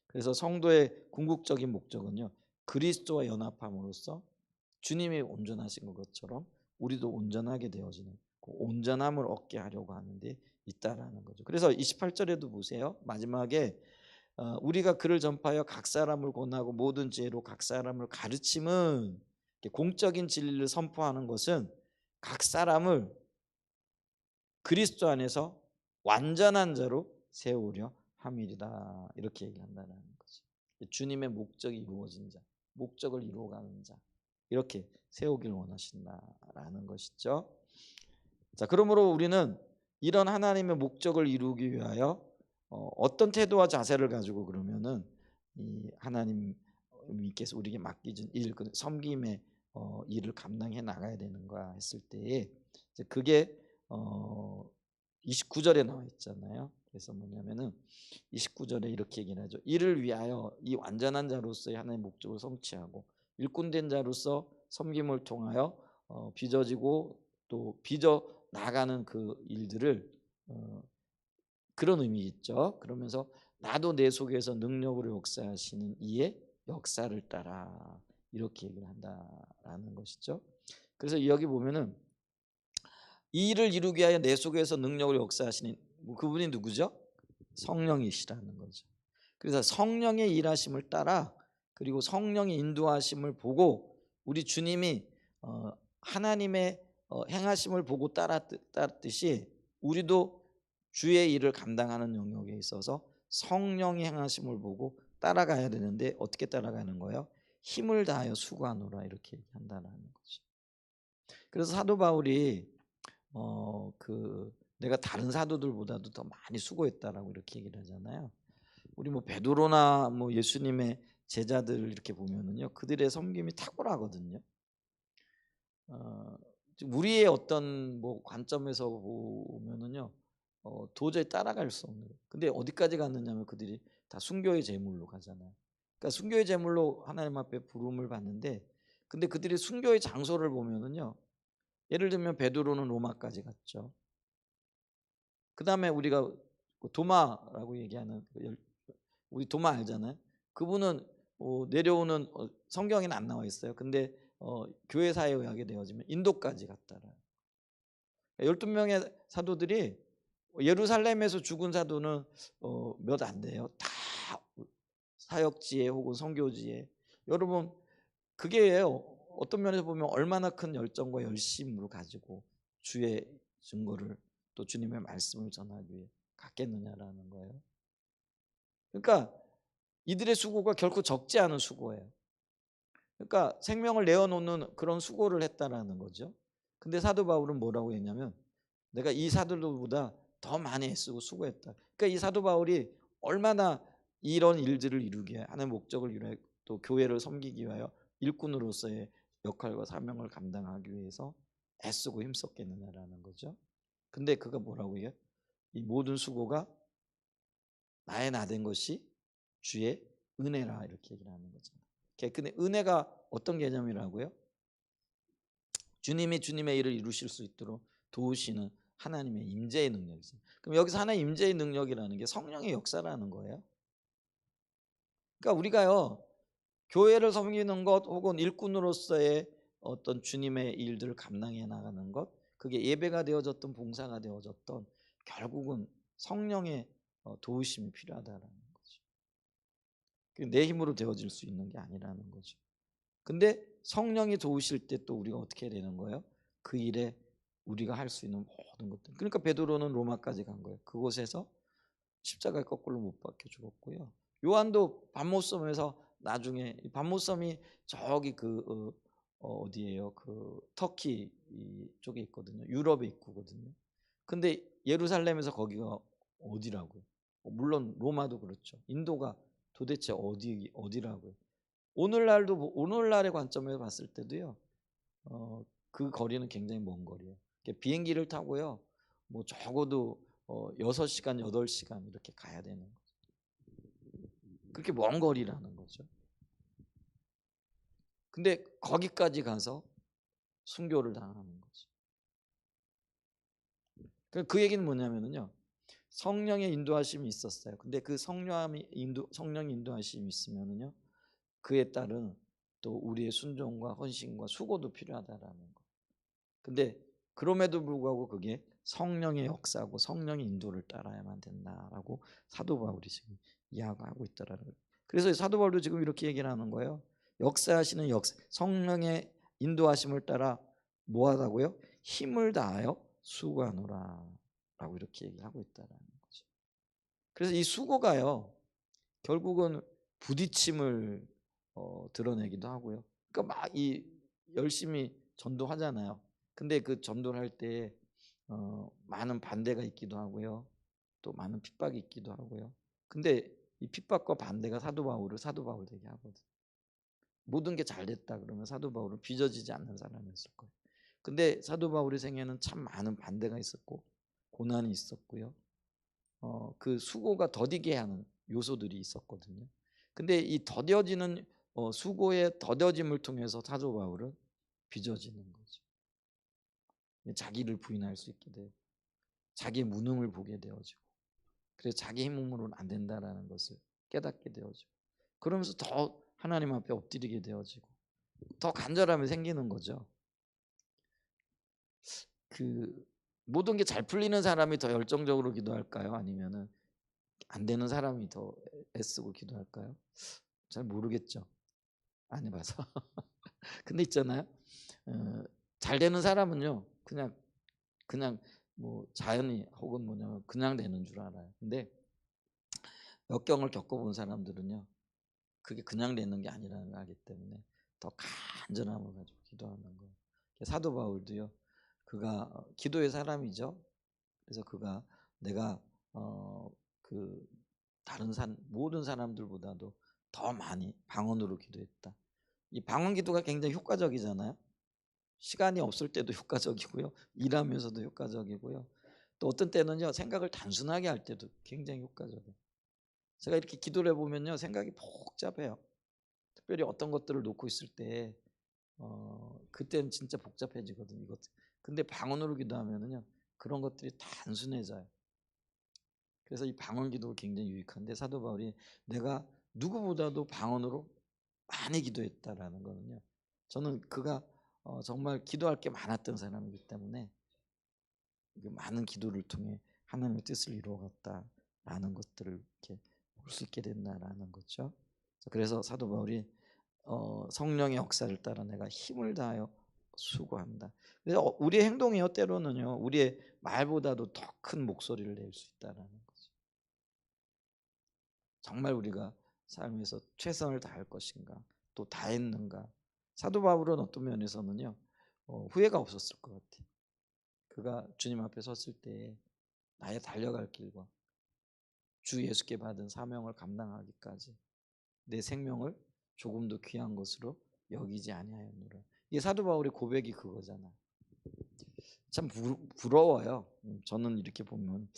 그래서 성도의 궁극적인 목적은요. 그리스도와 연합함으로써 주님이 온전하신 것처럼 우리도 온전하게 되어지는 그 온전함을 얻게 하려고 하는데 있다라는 거죠. 그래서 28절에도 보세요. 마지막에 우리가 그를 전파하여 각 사람을 권하고 모든 지혜로 각 사람을 가르침은 공적인 진리를 선포하는 것은 각 사람을 그리스도 안에서 완전한 자로 세우려 함이리다 이렇게 얘기한다는 거죠. 주님의 목적이 이루어진 자, 목적을 이루어가는 자 이렇게 세우길 원하신다라는 것이죠. 자, 그러므로 우리는 이런 하나님의 목적을 이루기 위하여 어떤 태도와 자세를 가지고 그러면은 이 하나님께서 우리에게 맡기준 일, 그 섬김의 일을 감당해 나가야 되는가 했을 때에 이제 그게 29절에 나와 있잖아요. 그래서 뭐냐면은 29절에 이렇게 얘기를 하죠. 이를 위하여 이 완전한 자로서의 하나님의 목적을 성취하고 일꾼된 자로서 섬김을 통하여 빚어지고 또 빚어 나가는 그 일들을 그런 의미겠죠. 그러면서 나도 내 속에서 능력으로 역사하시는 이의 역사를 따라 이렇게 얘기를 한다라는 것이죠. 그래서 여기 보면은 이 일을 이루기 위하여 내 속에서 능력으로 역사하시는 그분이 누구죠? 성령이시라는 거죠. 그래서 성령의 일하심을 따라 그리고 성령의 인도하심을 보고 우리 주님이 하나님의 행하심을 보고 따랐듯이 우리도 주의 일을 감당하는 영역에 있어서 성령이 행하심을 보고 따라가야 되는데 어떻게 따라가는 거예요? 힘을 다하여 수고하노라 이렇게 얘기한다는 거죠. 그래서 사도 바울이 내가 다른 사도들보다도 더 많이 수고했다라고 이렇게 얘기를 하잖아요. 우리 뭐 베드로나 뭐 예수님의 제자들 이렇게 보면은요, 그들의 섬김이 탁월하거든요. 어, 우리의 어떤 뭐 관점에서 보면은요, 도저히 따라갈 수 없는. 근데 어디까지 갔느냐면 그들이 다 순교의 제물로 가잖아요. 그러니까 순교의 제물로 하나님 앞에 부름을 받는데, 근데 그들이 순교의 장소를 보면은요, 예를 들면 베드로는 로마까지 갔죠. 그 다음에 우리가 도마라고 얘기하는 우리 도마 알잖아요. 그분은 내려오는 성경에는 안 나와 있어요. 근데 교회 사에 의하게 되어지면 인도까지 갔다라. 12명의 사도들이 예루살렘에서 죽은 사도는 몇 안 돼요. 다 사역지에 혹은 선교지에. 여러분 그게 어떤 면에서 보면 얼마나 큰 열정과 열심으로 가지고 주의 증거를 또 주님의 말씀을 전하기 위해 갔겠느냐라는 거예요. 그러니까 이들의 수고가 결코 적지 않은 수고예요. 그러니까 생명을 내어놓는 그런 수고를 했다라는 거죠. 근데 사도 바울은 뭐라고 했냐면 내가 이 사도들보다 더 많이 애쓰고 수고했다. 그러니까 이 사도 바울이 얼마나 이런 일들을 이루기 위해 하나의 목적을 이루어 또 교회를 섬기기 위하여 일꾼으로서의 역할과 사명을 감당하기 위해서 애쓰고 힘썼겠느냐라는 거죠. 근데 그가 뭐라고 해요? 이 모든 수고가 나의 나된 것이 주의 은혜라 이렇게 얘기를 하는 거잖아요. 근데 은혜가 어떤 개념이라고요? 주님이 주님의 일을 이루실 수 있도록 도우시는 하나님의 임재의 능력이죠. 그럼 여기서 하나의 임재의 능력이라는 게 성령의 역사라는 거예요. 그러니까 우리가요 교회를 섬기는 것 혹은 일꾼으로서의 어떤 주님의 일들을 감당해 나가는 것, 그게 예배가 되어졌던 봉사가 되어졌던 결국은 성령의 도우심이 필요하다라는 거죠. 내 힘으로 되어질 수 있는 게 아니라는 거죠. 근데 성령이 도우실 때 또 우리가 어떻게 해야 되는 거예요? 그 일에 우리가 할 수 있는 모든 것들. 그러니까 베드로는 로마까지 간 거예요. 그곳에서 십자가에 거꾸로 못 박혀 죽었고요. 요한도 반모섬에서 나중에 반모섬이 저기 어디예요? 그 터키 쪽에 있거든요. 유럽에 있거든요. 근데 예루살렘에서 거기가 어디라고요? 물론 로마도 그렇죠. 인도가 도대체 어디라고요? 오늘날의 관점에서 봤을 때도요. 그 거리는 굉장히 먼 거리예요. 비행기를 타고요. 뭐 적어도 6시간, 8시간 이렇게 가야 되는 거죠. 그렇게 먼 거리라는 거죠. 근데 거기까지 가서 순교를 당하는 거죠. 그 얘기는 뭐냐면요. 성령의 인도하심이 있었어요. 근데 그 성령 인도하심이 있으면요. 그에 따른 또 우리의 순종과 헌신과 수고도 필요하다라는 거. 근데 그럼에도 불구하고 그게 성령의 역사고 성령의 인도를 따라야만 된다라고 사도 바울이 지금 이야기하고 있더라고요. 그래서 사도 바울도 지금 이렇게 얘기를 하는 거예요. 역사하시는 성령의 인도하심을 따라 뭐하다고요? 힘을 다하여 수고하노라라고 이렇게 얘기하고 있다라는 거죠. 그래서 이 수고가요. 결국은 부딪힘을 드러내기도 하고요. 그러니까 막 이 열심히 전도하잖아요. 근데 그 전도를 할 때 많은 반대가 있기도 하고요. 또 많은 핍박이 있기도 하고요. 근데 이 핍박과 반대가 사도 바울 되게 하거든. 모든 게 잘 됐다 그러면 사도 바울은 빚어지지 않는 사람이었을 거예요. 근데 사도 바울의 생애는 참 많은 반대가 있었고 고난이 있었고요. 그 수고가 더디게 하는 요소들이 있었거든요. 근데 이 더뎌지는 수고의 더뎌짐을 통해서 사도 바울은 빚어지는 거죠. 자기를 부인할 수 있게 되고 자기의 무능을 보게 되어지고 그래서 자기 힘으로는 안 된다라는 것을 깨닫게 되어지고 그러면서 더 하나님 앞에 엎드리게 되어지고 더 간절함이 생기는 거죠. 그 모든 게 잘 풀리는 사람이 더 열정적으로 기도할까요? 아니면은 안 되는 사람이 더 애쓰고 기도할까요? 잘 모르겠죠. 안 해봐서. 근데 있잖아요. 잘 되는 사람은요. 그냥 뭐 자연이 혹은 뭐냐면 그냥 되는 줄 알아요. 근데 역경을 겪어본 사람들은요, 그게 그냥 되는 게 아니라는 걸 알기 때문에 더 간절함을 가지고 기도하는 거예요. 사도 바울도요, 그가 기도의 사람이죠. 그래서 그가 내가 그 다른 모든 사람들보다도 더 많이 방언으로 기도했다. 이 방언 기도가 굉장히 효과적이잖아요. 시간이 없을 때도 효과적이고요. 일하면서도 효과적이고요. 또 어떤 때는요, 생각을 단순하게 할 때도 굉장히 효과적이에요. 제가 이렇게 기도를 해보면요, 생각이 복잡해요. 특별히 어떤 것들을 놓고 있을 때 그때는 진짜 복잡해지거든요. 이것. 근데 방언으로 기도하면은요, 그런 것들이 단순해져요. 그래서 이 방언 기도가 굉장히 유익한데, 사도 바울이 내가 누구보다도 방언으로 많이 기도했다라는 거는요, 저는 그가 정말 기도할 게 많았던 사람이기 때문에 그 많은 기도를 통해 하나님의 뜻을 이루어갔다라는 것들을 이렇게 볼 수 있게 된다라는 거죠. 그래서 사도 바울이 성령의 역사를 따라 내가 힘을 다하여 수고한다. 그래서 우리의 행동이요, 때로는요, 우리의 말보다도 더 큰 목소리를 낼 수 있다라는 거죠. 정말 우리가 삶에서 최선을 다할 것인가, 또 다했는가. 사도 바울은 어떤 면에서는요, 후회가 없었을 것 같아요. 그가 주님 앞에 섰을 때 나의 달려갈 길과 주 예수께 받은 사명을 감당하기까지 내 생명을 조금도 귀한 것으로 여기지 아니하였노라. 이게 사도 바울의 고백이 그거잖아. 참 부러워요. 저는 이렇게 보면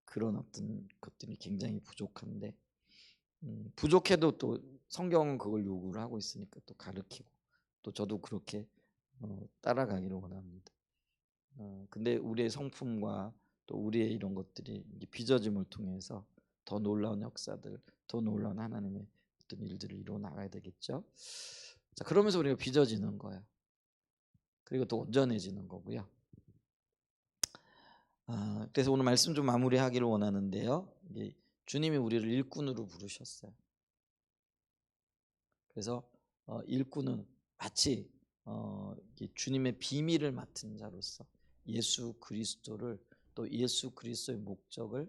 그런 어떤 것들이 굉장히 부족한데, 부족해도 또 성경은 그걸 요구를 하고 있으니까 또 가르치고, 또 저도 그렇게 따라가기를 원합니다. 근데 우리의 성품과 또 우리의 이런 것들이 빚어짐을 통해서 더 놀라운 역사들, 더 놀라운 하나님의 어떤 일들을 이루어 나가야 되겠죠. 자, 그러면서 우리가 빚어지는 거예요. 그리고 또 온전해지는 거고요. 그래서 오늘 말씀 좀 마무리하기를 원하는데요. 주님이 우리를 일꾼으로 부르셨어요. 그래서 일꾼은 마치 주님의 비밀을 맡은 자로서 예수 그리스도를, 또 예수 그리스도의 목적을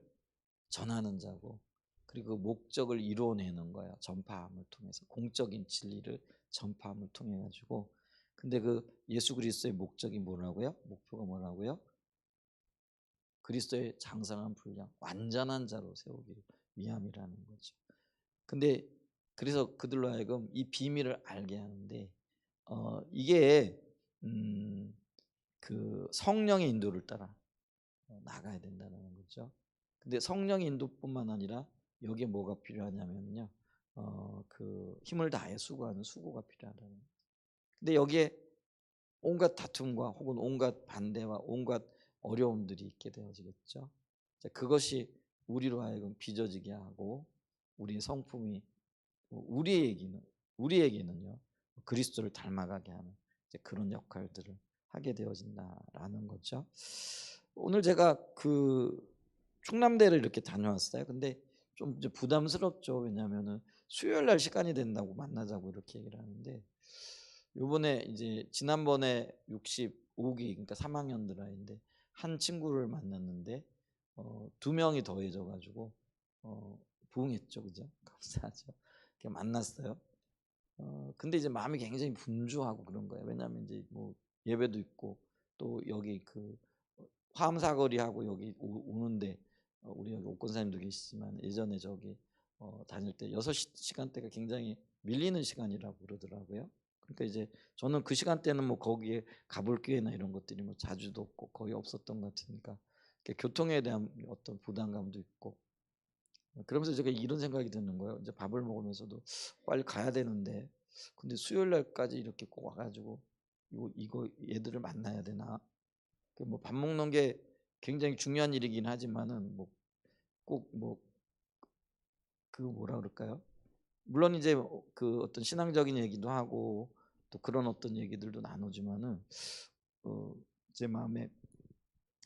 전하는 자고, 그리고 그 목적을 이루어내는 거예요. 전파함을 통해서 공적인 진리를 전파함을 통해 가지고. 근데 그 예수 그리스도의 목적이 뭐라고요? 목표가 뭐라고요? 그리스도의 장성한 분량, 완전한 자로 세우기 위함이라는 거죠. 근데 그래서 그들로 하여금 이 비밀을 알게 하는데, 이게 그 성령의 인도를 따라 나가야 된다는 거죠. 근데 성령의 인도뿐만 아니라 여기에 뭐가 필요하냐면요, 그 힘을 다해 수고하는 수고가 필요하다는 거죠. 근데 여기에 온갖 다툼과 혹은 온갖 반대와 온갖 어려움들이 있게 되어지겠죠. 그것이 우리로 하여금 빚어지게 하고, 우리의 성품이 우리에게는요, 그리스도를 닮아가게 하는 그런 역할들을 하게 되어진다라는 거죠. 오늘 제가 그 충남대를 이렇게 다녀왔어요. 근데 좀 이제 부담스럽죠. 왜냐하면은 수요일 날 시간이 된다고 만나자고 이렇게 얘기를 하는데, 요번에 이제 지난번에 65기, 그러니까 3학년들 아이인데 한 친구를 만났는데 두 명이 더해져 가지고 부응했죠. 그죠? 감사하죠. 이렇게 만났어요. 근데 이제 마음이 굉장히 분주하고 그런 거예요. 왜냐하면 이제 뭐 예배도 있고, 또 여기 그 화암사거리하고 여기 오는데, 우리 여기 옥권사님도 계시지만 예전에 저기 다닐 때 6시간대가 굉장히 밀리는 시간이라고 그러더라고요. 그러니까 이제 저는 그 시간대는 뭐 거기에 가볼 기회나 이런 것들이 뭐 자주도 없고 거의 없었던 것 같으니까 교통에 대한 어떤 부담감도 있고, 그러면서 제가 이런 생각이 드는 거예요. 이제 밥을 먹으면서도 빨리 가야 되는데, 근데 수요일 날까지 이렇게 꼭 와가지고 이거 얘들을 만나야 되나? 뭐 밥 먹는 게 굉장히 중요한 일이긴 하지만은 뭐 꼭 뭐 그 뭐라 그럴까요? 물론 이제 그 어떤 신앙적인 얘기도 하고 또 그런 어떤 얘기들도 나누지만은 어 제 마음에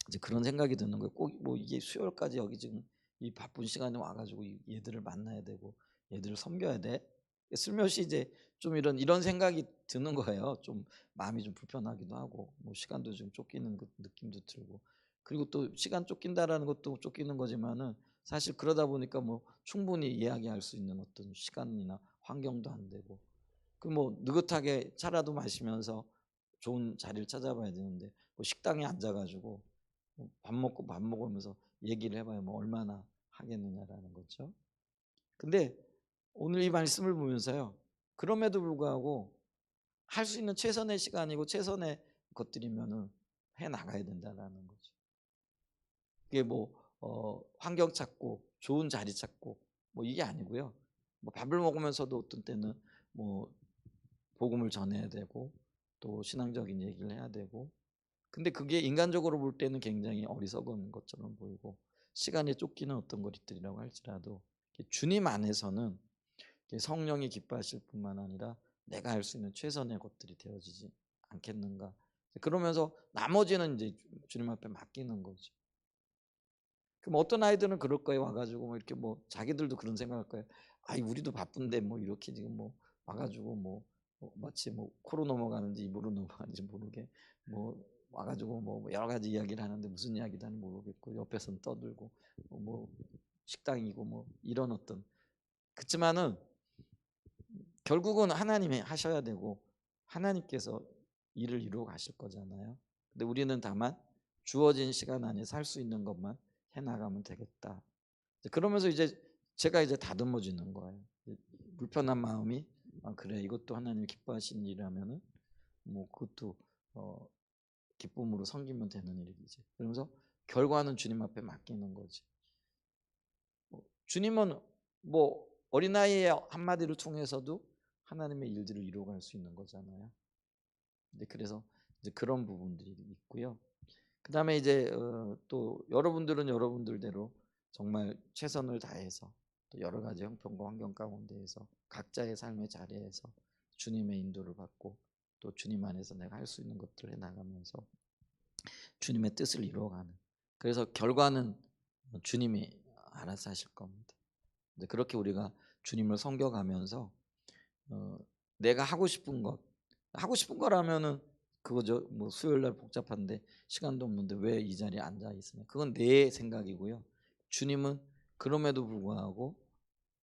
이제 그런 생각이 드는 거예요. 꼭 뭐 이게 수요일까지 여기 지금 이 바쁜 시간에 와가지고 얘들을 만나야 되고 얘들을 섬겨야 돼? 슬며시 이제 좀 이런 생각이 드는 거예요. 좀 마음이 좀 불편하기도 하고, 뭐 시간도 좀 쫓기는 그 느낌도 들고. 그리고 또 시간 쫓긴다라는 것도 쫓기는 거지만은 사실 그러다 보니까 뭐 충분히 이야기할 수 있는 어떤 시간이나 환경도 안 되고 그 뭐 느긋하게 차라도 마시면서 좋은 자리를 찾아봐야 되는데 뭐 식당에 앉아가지고 밥 먹으면서 얘기를 해봐야 뭐 얼마나 하겠느냐라는 거죠. 근데 오늘 이 말씀을 보면서요. 그럼에도 불구하고 할 수 있는 최선의 시간이고 최선의 것들이면은 해 나가야 된다라는 거죠. 그게 뭐 환경 찾고 좋은 자리 찾고 뭐 이게 아니고요. 뭐 밥을 먹으면서도 어떤 때는 뭐 복음을 전해야 되고 또 신앙적인 얘기를 해야 되고 근데 그게 인간적으로 볼 때는 굉장히 어리석은 것처럼 보이고 시간에 쫓기는 어떤 것들이라고 할지라도 주님 안에서는 성령이 기뻐하실 뿐만 아니라 내가 할 수 있는 최선의 것들이 되어지지 않겠는가. 그러면서 나머지는 이제 주님 앞에 맡기는 거죠. 그럼 어떤 아이들은 그럴 거예요. 와가지고 뭐 이렇게 뭐 자기들도 그런 생각할 거예요. 아이 우리도 바쁜데 뭐 이렇게 지금 뭐 와가지고 뭐 마치 뭐 코로 넘어가는지 입으로 넘어가는지 모르게 뭐 와가지고 뭐 여러 가지 이야기를 하는데 무슨 이야기도 하는지 모르겠고 옆에서는 떠들고 뭐 식당이고 뭐 이런 어떤 그렇지만은 결국은 하나님이 하셔야 되고 하나님께서 일을 이루어 가실 거잖아요. 근데 우리는 다만 주어진 시간 안에 살 수 있는 것만 해 나가면 되겠다. 그러면서 이제 제가 이제 다듬어지는 거예요. 불편한 마음이 그래 이것도 하나님 기뻐하시는 일이라면은 뭐 그것도 기쁨으로 섬기면 되는 일이지. 그러면서 결과는 주님 앞에 맡기는 거지. 주님은 뭐 어린아이의 한마디를 통해서도 하나님의 일들을 이루어갈 수 있는 거잖아요. 근데 그래서 이제 그런 부분들이 있고요. 그 다음에 이제 또 여러분들은 여러분들대로 정말 최선을 다해서 또 여러 가지 형편과 환경 가운데에서 각자의 삶의 자리에서 주님의 인도를 받고 또 주님 안에서 내가 할 수 있는 것들을 해나가면서 주님의 뜻을 이루어가는 그래서 결과는 주님이 알아서 하실 겁니다. 그렇게 우리가 주님을 섬겨가면서 내가 하고 싶은 거라면은 그거죠. 뭐 수요일 날 복잡한데 시간도 없는데 왜 이 자리에 앉아 있으냐. 그건 내 생각이고요. 주님은 그럼에도 불구하고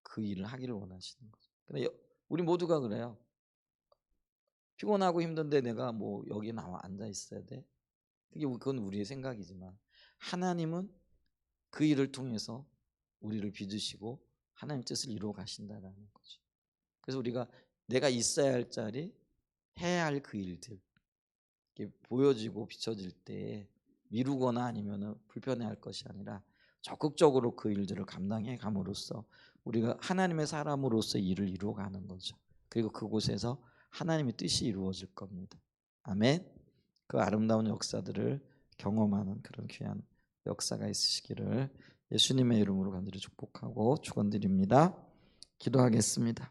그 일을 하기를 원하시는 거죠. 근데 우리 모두가 그래요. 피곤하고 힘든데 내가 뭐 여기 나와 앉아 있어야 돼. 그건 우리의 생각이지만 하나님은 그 일을 통해서 우리를 빚으시고 하나님 뜻을 이루어 가신다라는 거죠. 그래서 우리가 내가 있어야 할 자리, 해야 할 그 일들 보여지고 비춰질 때 미루거나 아니면 불편해할 것이 아니라 적극적으로 그 일들을 감당해 감으로써 우리가 하나님의 사람으로서 일을 이루어가는 거죠. 그리고 그곳에서 하나님의 뜻이 이루어질 겁니다. 아멘. 그 아름다운 역사들을 경험하는 그런 귀한 역사가 있으시기를 예수님의 이름으로 간절히 축복하고 축원드립니다. 기도하겠습니다.